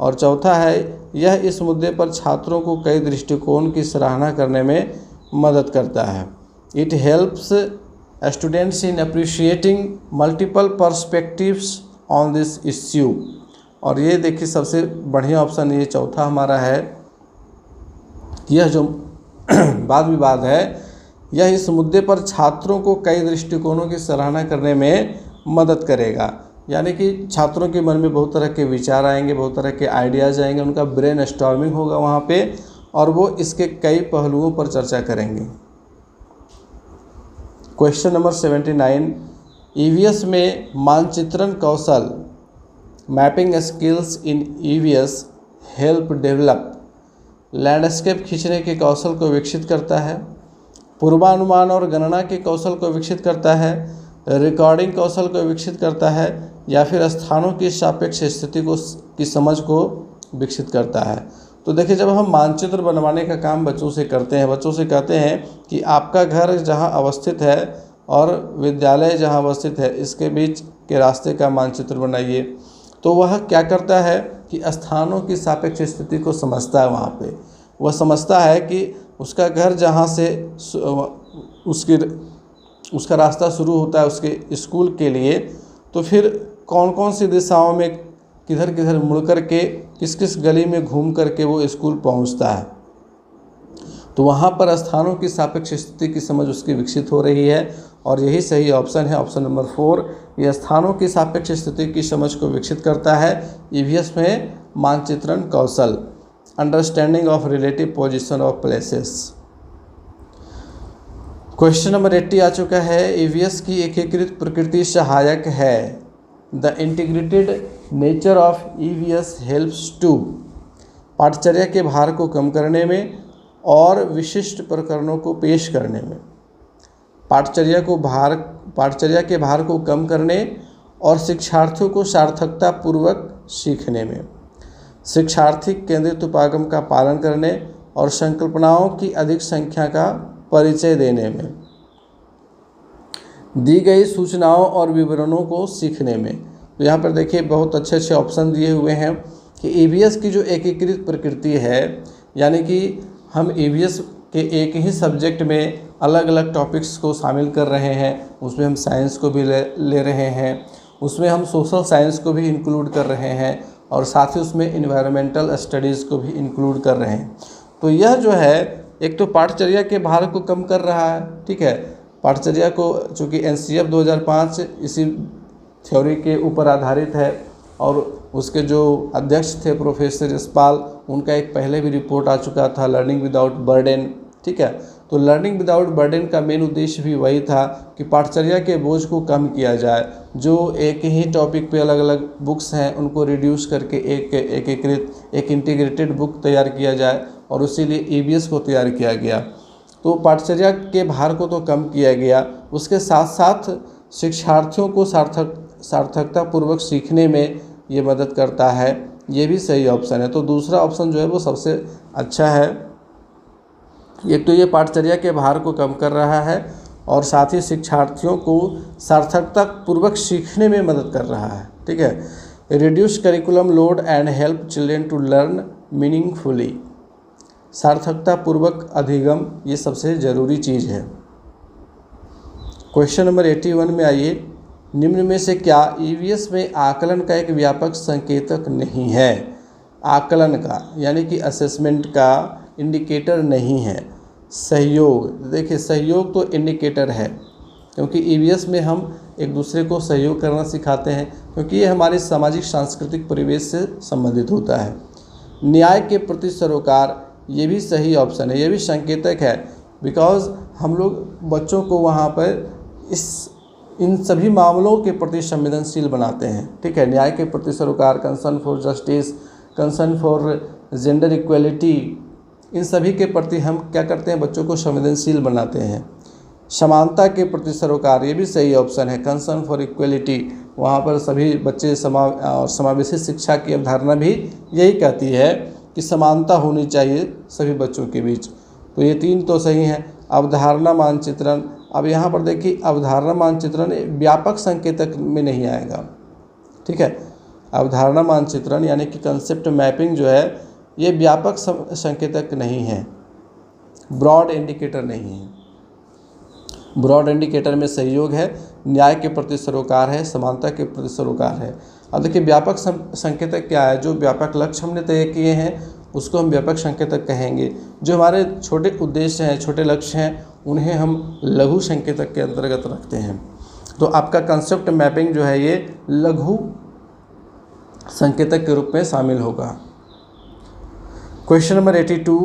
और चौथा है यह इस मुद्दे पर छात्रों को कई दृष्टिकोण की सराहना करने में मदद करता है। It helps students in appreciating multiple perspectives on this issue. और ये देखिए सबसे बढ़िया ऑप्शन ये चौथा हमारा है। यह जो वाद विवाद है यह इस मुद्दे पर छात्रों को कई दृष्टिकोणों की सराहना करने में मदद करेगा। यानी कि छात्रों के मन में बहुत तरह के विचार आएंगे, बहुत तरह के आइडियाज़ आएंगे, उनका ब्रेन स्टॉर्मिंग होगा वहाँ पे और वो इसके कई पहलुओं पर चर्चा करेंगे। क्वेश्चन नंबर 79, ईवीएस में मानचित्रण कौशल mapping skills in EVS help develop landscape खींचने के कौशल को विकसित करता है, पूर्वानुमान और गणना के कौशल को विकसित करता है, रिकॉर्डिंग कौशल को विकसित करता है, या फिर स्थानों की सापेक्ष स्थिति की समझ को विकसित करता है। तो देखिए जब हम मानचित्र बनवाने का काम बच्चों से करते हैं, बच्चों से कहते हैं कि आपका घर जहां अवस्थित है और विद्यालय जहां अवस्थित है इसके बीच के रास्ते का मानचित्र बनाइए, तो वह क्या करता है कि स्थानों की सापेक्ष स्थिति को समझता है। वहाँ पे वह समझता है कि उसका घर जहाँ से उसका रास्ता शुरू होता है उसके स्कूल के लिए, तो फिर कौन कौन सी दिशाओं में किधर किधर मुड़ कर के किस किस गली में घूम करके वो स्कूल पहुंचता है। तो वहाँ पर स्थानों की सापेक्ष स्थिति की समझ उसकी विकसित हो रही है और यही सही ऑप्शन है, ऑप्शन नंबर 4। यह स्थानों की सापेक्ष स्थिति की समझ को विकसित करता है ईवीएस में मानचित्रण कौशल, understanding of relative position of places. Question number 80 आ चुका है। ईवीएस की एकीकृत प्रकृति सहायक है। The integrated nature of EVS helps to पाठचर्या के भार को कम करने में और विशिष्ट प्रकरणों को पेश करने में, पाठचर्या के भार को कम करने और शिक्षार्थियों को सार्थकता पूर्वक सीखने में, शिक्षार्थी केंद्रित उपागम का पालन करने और संकल्पनाओं की अधिक संख्या का परिचय देने में, दी गई सूचनाओं और विवरणों को सीखने में। तो यहाँ पर देखिए बहुत अच्छे अच्छे ऑप्शन दिए हुए हैं कि ईवीएस की जो एकीकृत प्रकृति है, यानी कि हम ईवीएस के एक ही सब्जेक्ट में अलग अलग टॉपिक्स को शामिल कर रहे हैं। उसमें हम साइंस को भी ले रहे हैं, उसमें हम सोशल साइंस को भी इंक्लूड कर रहे हैं और साथ ही उसमें इन्वायरमेंटल स्टडीज़ को भी इंक्लूड कर रहे हैं। तो यह जो है एक तो पाठचर्या के भार को कम कर रहा है, ठीक है। पाठचर्या को चूँकि एनसीएफ 2005 इसी थ्योरी के ऊपर आधारित है और उसके जो अध्यक्ष थे प्रोफेसर यशपाल, उनका एक पहले भी रिपोर्ट आ चुका था, लर्निंग विदाउट बर्डन, ठीक है। तो लर्निंग विदाउट बर्डन का मेन उद्देश्य भी वही था कि पाठचर्या के बोझ को कम किया जाए। जो एक ही टॉपिक पे अलग अलग बुक्स हैं उनको रिड्यूस करके एक इंटीग्रेटेड बुक तैयार किया जाए और उसी लिए ईवीएस को तैयार किया गया। तो पाठचर्या के भार को तो कम किया गया, उसके साथ साथ शिक्षार्थियों को सार्थकता पूर्वक सीखने में ये मदद करता है। ये भी सही ऑप्शन है। तो दूसरा ऑप्शन जो है वो सबसे अच्छा है। एक तो ये पाठचर्या के भार को कम कर रहा है और साथ ही शिक्षार्थियों को सार्थकता पूर्वक सीखने में मदद कर रहा है, ठीक है। Reduce curriculum load and help children to learn meaningfully. सार्थकता पूर्वक अधिगम ये सबसे ज़रूरी चीज़ है। क्वेश्चन नंबर 81 में आइए, निम्न में से क्या ईवीएस में आकलन का एक व्यापक संकेतक नहीं है? आकलन का यानी कि असेसमेंट का इंडिकेटर नहीं है। सहयोग, देखिए सहयोग तो इंडिकेटर है, क्योंकि ईवीएस में हम एक दूसरे को सहयोग करना सिखाते हैं, क्योंकि ये हमारे सामाजिक सांस्कृतिक परिवेश से संबंधित होता है। न्याय के प्रति सरोकार, ये भी सही ऑप्शन है, ये भी संकेतक है, बिकॉज हम लोग बच्चों को वहाँ पर इन सभी मामलों के प्रति संवेदनशील बनाते हैं, ठीक है। न्याय के प्रति सरोकार, concern for justice, concern for gender equality, इन सभी के प्रति हम क्या करते हैं, बच्चों को संवेदनशील बनाते हैं। समानता के प्रति सरोकार, ये भी सही ऑप्शन है, कंसर्न फॉर इक्वलिटी, वहाँ पर सभी बच्चे समावेशी शिक्षा की अवधारणा भी यही कहती है कि समानता होनी चाहिए सभी बच्चों के बीच। तो ये तीन तो सही हैं। अवधारणा मानचित्रण, अब यहाँ पर देखिए अवधारणा मानचित्रण व्यापक संकेतक में नहीं आएगा, ठीक है। अवधारणा मानचित्रण यानी कि कंसेप्ट मैपिंग जो है ये व्यापक संकेतक नहीं है, ब्रॉड इंडिकेटर नहीं है। ब्रॉड इंडिकेटर में सहयोग है, न्याय के प्रति सरोकार है, समानता के प्रति सरोकार है। अब देखिए व्यापक संकेतक क्या है? जो व्यापक लक्ष्य हमने तय किए हैं उसको हम व्यापक संकेतक कहेंगे। जो हमारे छोटे उद्देश्य हैं, छोटे लक्ष्य हैं, उन्हें हम लघु संकेतक के अंतर्गत रखते हैं। तो आपका कंसेप्ट मैपिंग जो है ये लघु संकेतक के रूप में शामिल होगा। क्वेश्चन नंबर 82,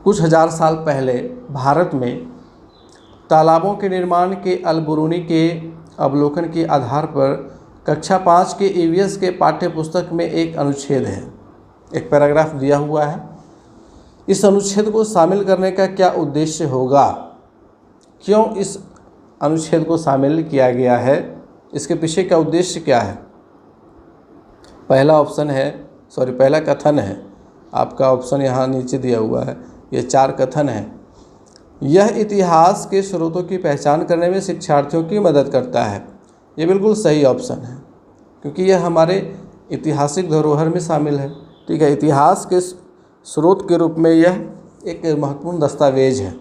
कुछ हजार साल पहले भारत में तालाबों के निर्माण के अल-बिरूनी के अवलोकन के आधार पर कक्षा 5 के ईवीएस के पाठ्य पुस्तक में एक अनुच्छेद है, एक पैराग्राफ दिया हुआ है। इस अनुच्छेद को शामिल करने का क्या उद्देश्य होगा? क्यों इस अनुच्छेद को शामिल किया गया है? इसके पीछे का उद्देश्य क्या है? पहला कथन है, आपका ऑप्शन यहाँ नीचे दिया हुआ है, ये 4 कथन हैं। यह इतिहास के स्रोतों की पहचान करने में शिक्षार्थियों की मदद करता है। ये बिल्कुल सही ऑप्शन है, क्योंकि यह हमारे ऐतिहासिक धरोहर में शामिल है, ठीक है। इतिहास के स्रोत के रूप में यह एक महत्वपूर्ण दस्तावेज है।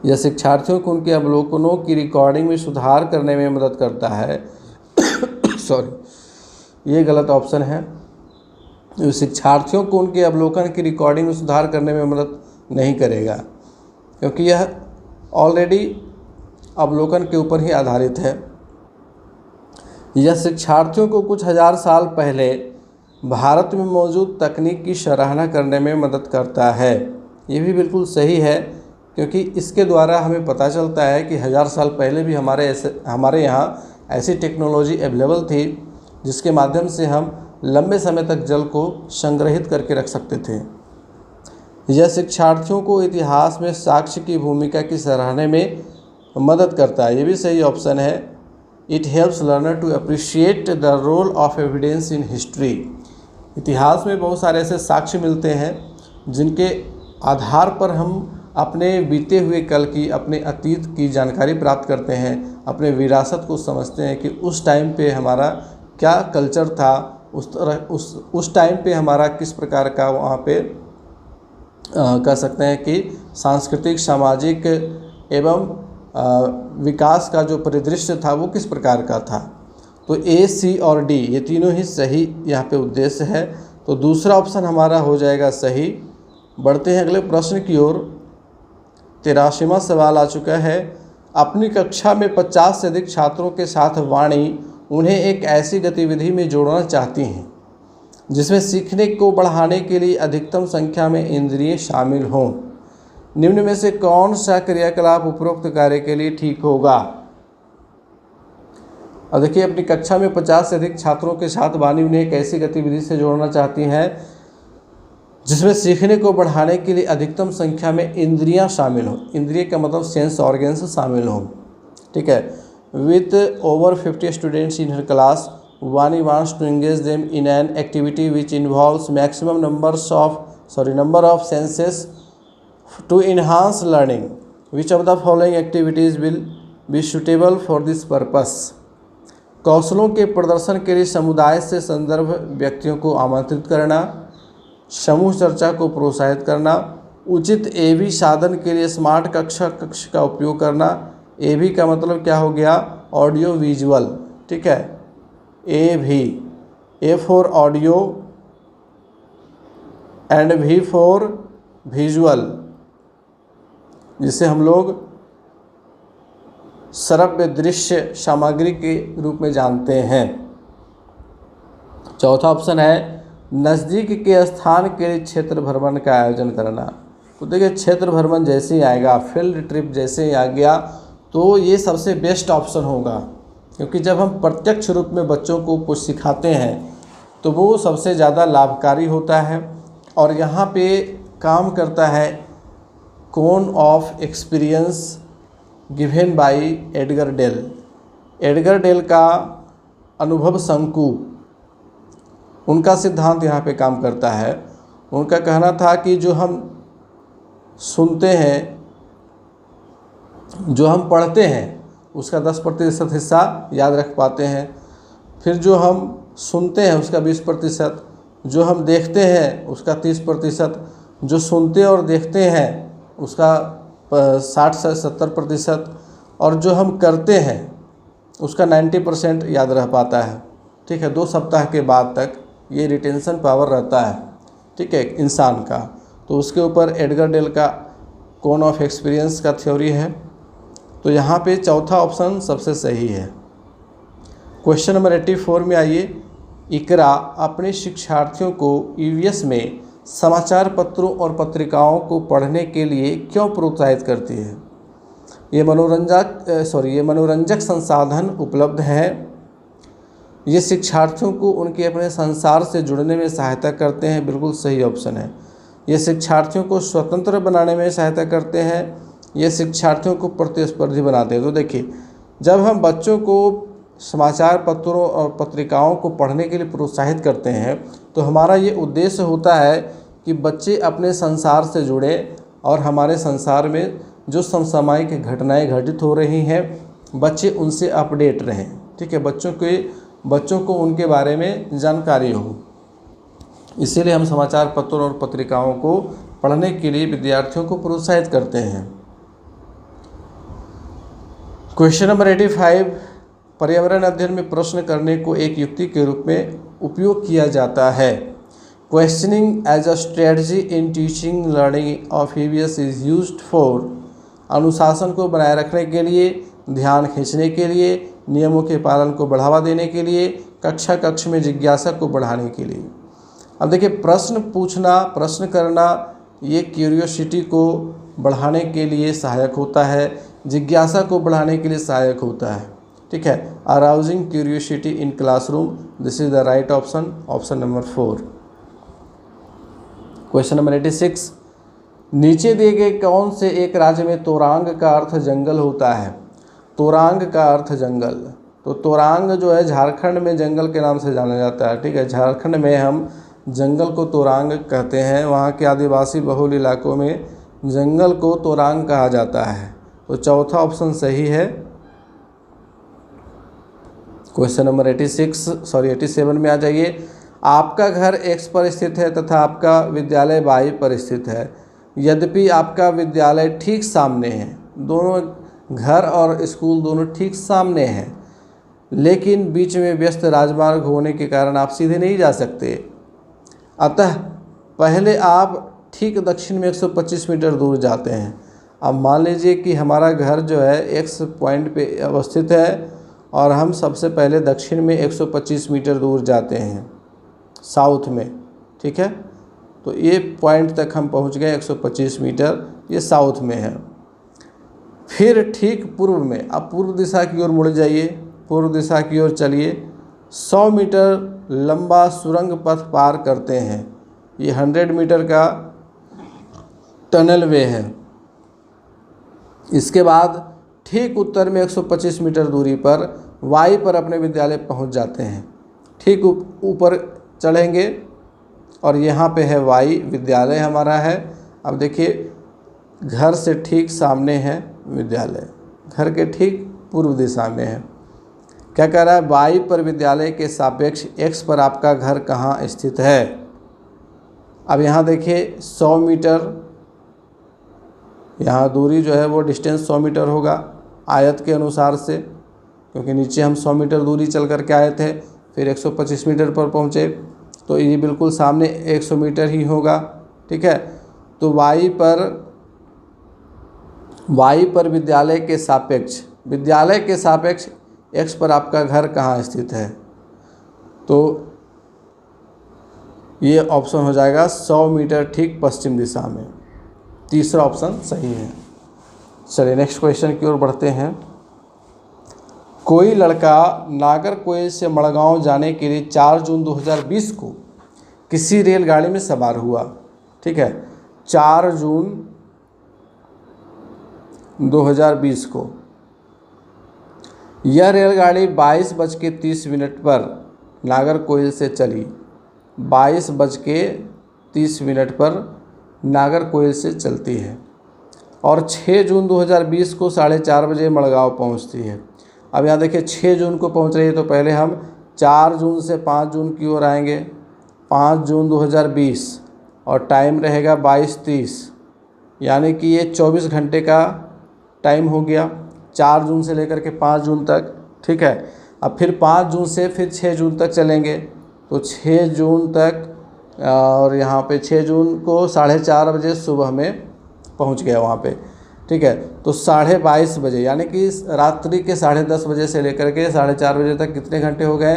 यह शिक्षार्थियों को उनके अवलोकनों की रिकॉर्डिंग में सुधार करने में मदद करता है ये गलत ऑप्शन है। शिक्षार्थियों को उनके अवलोकन की रिकॉर्डिंग में सुधार करने में मदद नहीं करेगा, क्योंकि यह ऑलरेडी अवलोकन के ऊपर ही आधारित है। यह शिक्षार्थियों को कुछ हजार साल पहले भारत में मौजूद तकनीक की सराहना करने में मदद करता है। ये भी बिल्कुल सही है, क्योंकि इसके द्वारा हमें पता चलता है कि 1000 साल पहले भी हमारे यहाँ ऐसी टेक्नोलॉजी अवेलेबल थी जिसके माध्यम से हम लंबे समय तक जल को संग्रहित करके रख सकते थे। यह शिक्षार्थियों को इतिहास में साक्ष्य की भूमिका की सराहना में मदद करता है। ये भी सही ऑप्शन है। It helps learner to appreciate the role of evidence in history. इतिहास में बहुत सारे ऐसे साक्ष्य मिलते हैं जिनके आधार पर हम अपने बीते हुए कल की, अपने अतीत की जानकारी प्राप्त करते हैं, अपने विरासत को समझते हैं कि उस टाइम पे हमारा क्या कल्चर था, उस टाइम पे हमारा किस प्रकार का वहाँ पे कह सकते हैं कि सांस्कृतिक, सामाजिक एवं विकास का जो परिदृश्य था वो किस प्रकार का था। तो ए, सी और डी ये तीनों ही सही यहाँ पे उद्देश्य है। तो दूसरा ऑप्शन हमारा हो जाएगा सही। बढ़ते हैं अगले प्रश्न की ओर। 83वां सवाल आ चुका है। अपनी कक्षा में 50 से अधिक छात्रों के साथ वाणी उन्हें एक ऐसी गतिविधि में जोड़ना चाहती हैं जिसमें सीखने को बढ़ाने के लिए अधिकतम संख्या में इंद्रिय शामिल हों। निम्न में से कौन सा क्रियाकलाप उपरोक्त कार्य के लिए ठीक होगा। अब देखिए, अपनी कक्षा में 50 से अधिक छात्रों के साथ वाणी उन्हें एक ऐसी गतिविधि से जोड़ना चाहती हैं जिसमें सीखने को बढ़ाने के लिए अधिकतम संख्या में इंद्रियां शामिल हों। इंद्रिय का मतलब सेंस ऑर्गन्स शामिल हों। ठीक है। With over 50 students in her class, Vani wants to engage them in an activity which involves maximum number of senses to enhance learning. Which of the following activities will be suitable for this purpose. कौशलों के प्रदर्शन के लिए समुदाय से संदर्भ व्यक्तियों को आमंत्रित करना, समूह चर्चा को प्रोत्साहित करना, उचित एवी साधन के लिए स्मार्ट कक्ष का उपयोग करना। एवी का मतलब क्या हो गया, ऑडियो विजुअल। ठीक है, A for audio and V for visual, जिसे हम लोग श्रव्य दृश्य सामग्री के रूप में जानते हैं। चौथा ऑप्शन है नज़दीक के स्थान के लिए क्षेत्र भ्रमण का आयोजन करना। तो देखिए, क्षेत्र भ्रमण जैसे ही आएगा, फील्ड ट्रिप जैसे ही आ गया, तो ये सबसे बेस्ट ऑप्शन होगा, क्योंकि जब हम प्रत्यक्ष रूप में बच्चों को कुछ सिखाते हैं तो वो सबसे ज़्यादा लाभकारी होता है। और यहाँ पे काम करता है cone of experience given by Edgar Dale. Edgar Dale का अनुभव शंकु, उनका सिद्धांत यहाँ पे काम करता है। उनका कहना था कि जो हम सुनते हैं, जो हम पढ़ते हैं, उसका 10% हिस्सा याद रख पाते हैं। फिर जो हम सुनते हैं उसका 20%, जो हम देखते हैं उसका 30%, जो सुनते और देखते हैं उसका 60 से 70%, और जो हम करते हैं उसका 90% याद रह पाता है। ठीक है, 2 सप्ताह के बाद तक ये रिटेंशन पावर रहता है। ठीक है, इंसान का। तो उसके ऊपर एडगर डेल का कोन ऑफ एक्सपीरियंस का थ्योरी है। तो यहाँ पे चौथा ऑप्शन सबसे सही है। क्वेश्चन नंबर 84 में आइए। इकरा अपने शिक्षार्थियों को ईवीएस में समाचार पत्रों और पत्रिकाओं को पढ़ने के लिए क्यों प्रोत्साहित करती है। ये मनोरंजक संसाधन उपलब्ध हैं। ये शिक्षार्थियों को उनके अपने संसार से जुड़ने में सहायता करते हैं। बिल्कुल सही ऑप्शन है। ये शिक्षार्थियों को स्वतंत्र बनाने में सहायता करते हैं। ये शिक्षार्थियों को प्रतिस्पर्धी बनाते हैं। तो देखिए, जब हम बच्चों को समाचार पत्रों और पत्रिकाओं को पढ़ने के लिए प्रोत्साहित करते हैं तो हमारा ये उद्देश्य होता है कि बच्चे अपने संसार से जुड़े और हमारे संसार में जो समसामयिक घटनाएं घटित हो रही हैं बच्चे उनसे अपडेट रहें। ठीक है, बच्चों को उनके बारे में जानकारी हो। इसीलिए हम समाचार पत्रों और पत्रिकाओं को पढ़ने के लिए विद्यार्थियों को प्रोत्साहित करते हैं। क्वेश्चन नंबर 85, पर्यावरण अध्ययन में प्रश्न करने को एक युक्ति के रूप में उपयोग किया जाता है। Questioning as a strategy in teaching learning of EVS is used for. अनुशासन को बनाए रखने के लिए, ध्यान खींचने के लिए, नियमों के पालन को बढ़ावा देने के लिए, कक्ष में जिज्ञासा को बढ़ाने के लिए। अब देखिए, प्रश्न पूछना, प्रश्न करना, ये क्यूरियोसिटी को बढ़ाने के लिए सहायक होता है, जिज्ञासा को बढ़ाने के लिए सहायक होता है। ठीक है, arousing curiosity in classroom, this is the right option, option number 4। Question number 86, नीचे दिए गए कौन से एक राज्य में तोरांग का अर्थ जंगल होता है। तोरांग का अर्थ जंगल। तो तोरांग जो है झारखंड में जंगल के नाम से जाना जाता है। ठीक है, झारखंड में हम जंगल को तोरांग कहते हैं। वहाँ के आदिवासी बहुल इलाकों में जंगल को तोरांग कहा जाता है। तो चौथा ऑप्शन सही है। क्वेश्चन नंबर 87 में आ जाइए। आपका घर X पर स्थित है तथा आपका विद्यालय Y पर स्थित है। यद्यपि आपका विद्यालय ठीक सामने है, दोनों घर और स्कूल दोनों ठीक सामने हैं, लेकिन बीच में व्यस्त राजमार्ग होने के कारण आप सीधे नहीं जा सकते। अतः पहले आप ठीक दक्षिण में 125 मीटर दूर जाते हैं। अब मान लीजिए कि हमारा घर जो है X पॉइंट पे अवस्थित है और हम सबसे पहले दक्षिण में 125 मीटर दूर जाते हैं साउथ में, ठीक है। तो ये पॉइंट तक हम पहुंच गए 125 मीटर, ये साउथ में है। फिर ठीक पूर्व में, अब पूर्व दिशा की ओर मुड़ जाइए, पूर्व दिशा की ओर चलिए। 100 मीटर लंबा सुरंग पथ पार करते हैं। ये 100 मीटर का टनल वे है। इसके बाद ठीक उत्तर में 125 मीटर दूरी पर Y पर अपने विद्यालय पहुंच जाते हैं। ठीक ऊपर चढ़ेंगे और यहाँ पे है Y, विद्यालय हमारा है। अब देखिए घर से ठीक सामने है विद्यालय, घर के ठीक पूर्व दिशा में है। क्या कह रहा है? Y पर विद्यालय के सापेक्ष X पर आपका घर कहाँ स्थित है। अब यहाँ देखिए 100 मीटर, यहाँ दूरी जो है वो डिस्टेंस 100 मीटर होगा आयत के अनुसार से, क्योंकि नीचे हम 100 मीटर दूरी चल कर के आए थे, फिर 125 मीटर पर पहुँचे, तो ये बिल्कुल सामने 100 मीटर ही होगा, ठीक है। तो Y पर विद्यालय के सापेक्ष X पर आपका घर कहाँ स्थित है। तो ये ऑप्शन हो जाएगा 100 मीटर ठीक पश्चिम दिशा में। तीसरा ऑप्शन सही है। चलिए नेक्स्ट क्वेश्चन की ओर बढ़ते हैं। कोई लड़का नागरकोइल से मड़गांव जाने के लिए 4 जून 2020 को किसी रेलगाड़ी में सवार हुआ, ठीक है। 4 जून 2020 को यह रेलगाड़ी 22:30 पर नागरकोइल से चली। 22:30 पर नागरकोइल से चलती है और 6 जून 2020 को 4:30 बजे मड़गांव पहुंचती है। अब यहाँ देखिए 6 जून को पहुंच रही है, तो पहले हम 4 जून से 5 जून की ओर आएंगे। 5 जून 2020 और टाइम रहेगा 22:30, यानी कि ये 24 घंटे का टाइम हो गया 4 जून से लेकर के 5 जून तक, ठीक है। अब फिर 5 जून से फिर 6 जून तक चलेंगे, तो 6 जून तक, और यहाँ पे 6 जून को 4:30 बजे सुबह में पहुँच गया वहाँ पे, ठीक है। तो 22:30 बजे, यानी कि रात्रि के 10:30 बजे से लेकर के 4:30 बजे तक कितने घंटे हो गए?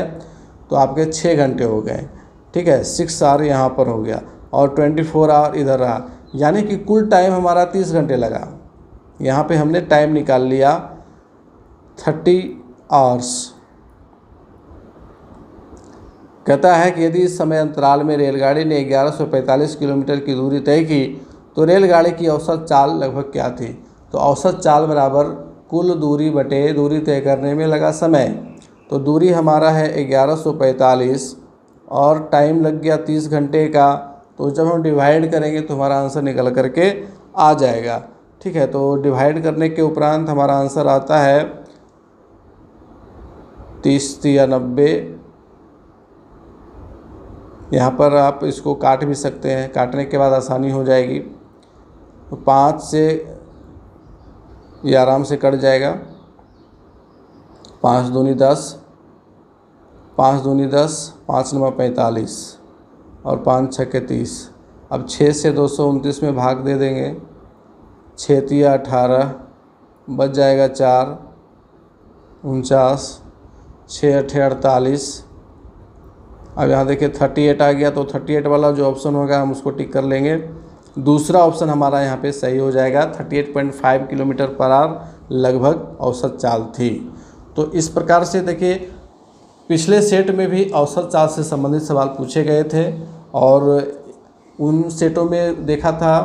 तो आपके 6 घंटे हो गए, ठीक है। 6 आवर यहाँ पर हो गया और 24 आवर इधर रहा, यानी कि कुल टाइम हमारा 30 घंटे लगा। यहाँ पे हमने टाइम निकाल लिया 30 आवर्स। कहता है कि यदि इस समय अंतराल में रेलगाड़ी ने 1145 किलोमीटर की दूरी तय की तो रेलगाड़ी की औसत चाल लगभग क्या थी। तो औसत चाल बराबर कुल दूरी बटे दूरी तय करने में लगा समय। तो दूरी हमारा है 1145 और टाइम लग गया 30 घंटे का। तो जब हम डिवाइड करेंगे तो हमारा आंसर निकल करके आ जाएगा, ठीक है। तो डिवाइड करने के उपरांत हमारा आंसर आता है 30 या 90। यहाँ पर आप इसको काट भी सकते हैं, काटने के बाद आसानी हो जाएगी। तो 5 से ये आराम से कट जाएगा। 5 दूनी 10, 5 दूनी 10, 5 9 45 और 5 छक्के 30। अब 6 से 229 में भाग दे देंगे। 6 तिया 18, बच जाएगा 4, 49, 6 8 48। अब यहाँ देखिए 38 आ गया, तो 38 वाला जो ऑप्शन होगा हम उसको टिक कर लेंगे। दूसरा ऑप्शन हमारा यहाँ पे सही हो जाएगा। 38.5 किलोमीटर पर आवर लगभग औसत चाल थी। तो इस प्रकार से देखिए पिछले सेट में भी औसत चाल से संबंधित सवाल पूछे गए थे और उन सेटों में देखा था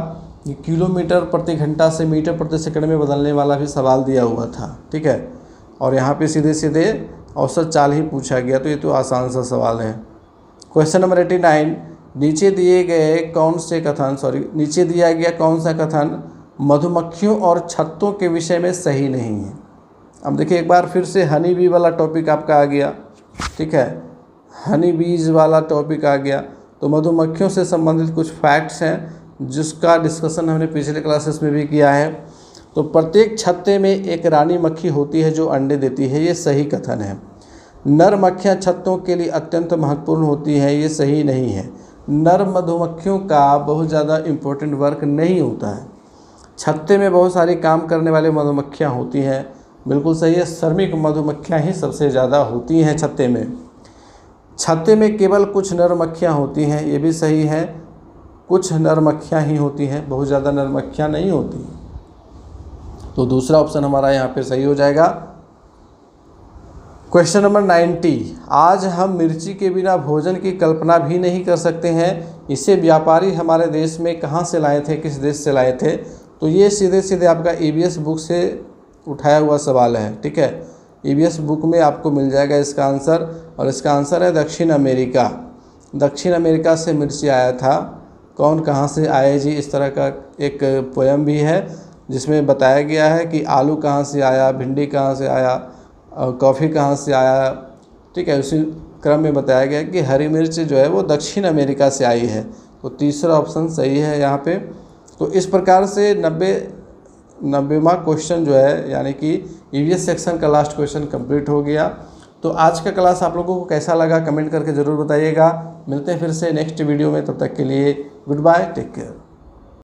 कि किलोमीटर प्रति घंटा से मीटर प्रति सेकंड में बदलने वाला भी सवाल दिया हुआ था, ठीक है। और यहाँ पे सीधे सीधे औसत चाल ही पूछा गया, तो ये तो आसान सा सवाल है। क्वेश्चन नंबर 89, नीचे दिए गए कौन से कथन नीचे दिया गया कौन सा कथन मधुमक्खियों और छत्तों के विषय में सही नहीं है। अब देखिए एक बार फिर से हनी बी वाला टॉपिक आपका आ गया, ठीक है, हनी बीज वाला टॉपिक आ गया। तो मधुमक्खियों से संबंधित कुछ फैक्ट्स हैं जिसका डिस्कशन हमने पिछले क्लासेस में भी किया है। तो प्रत्येक छत्ते में एक रानी मक्खी होती है जो अंडे देती है, ये सही कथन है। नर मक्खियाँ छत्तों के लिए अत्यंत महत्वपूर्ण होती हैं, ये सही नहीं है। नर मधुमक्खियों का बहुत ज़्यादा इम्पोर्टेंट वर्क नहीं होता है। छत्ते में बहुत सारी काम करने वाली मधुमक्खियाँ होती हैं, बिल्कुल सही है। श्रमिक मधुमक्खियाँ ही सबसे ज़्यादा होती हैं छत्ते में। छत्ते में केवल कुछ नर मक्खियाँ होती हैं, ये भी सही है। कुछ नर मक्खियाँ ही होती हैं, बहुत ज़्यादा नर मक्खियाँ नहीं होती। तो दूसरा ऑप्शन हमारा यहाँ पे सही हो जाएगा। क्वेश्चन नंबर 90, आज हम मिर्ची के बिना भोजन की कल्पना भी नहीं कर सकते हैं। इसे व्यापारी हमारे देश में कहाँ से लाए थे, किस देश से लाए थे? तो ये सीधे सीधे आपका EVS बुक से उठाया हुआ सवाल है, ठीक है। EVS बुक में आपको मिल जाएगा इसका आंसर, और इसका आंसर है दक्षिण अमेरिका। दक्षिण अमेरिका से मिर्ची आया था। कौन कहाँ से आए जी, इस तरह का एक पोयम भी है जिसमें बताया गया है कि आलू कहाँ से आया, भिंडी कहाँ से आया और कॉफ़ी कहाँ से आया, ठीक है। उसी क्रम में बताया गया कि हरी मिर्च जो है वो दक्षिण अमेरिका से आई है। तो तीसरा ऑप्शन सही है यहाँ पे। तो इस प्रकार से 90वां क्वेश्चन जो है यानी कि EVS सेक्शन का लास्ट क्वेश्चन कंप्लीट हो गया। तो आज का क्लास आप लोगों को कैसा लगा कमेंट करके ज़रूर बताइएगा। मिलते हैं फिर से नेक्स्ट वीडियो में, तब तक के लिए गुड बाय, टेक केयर।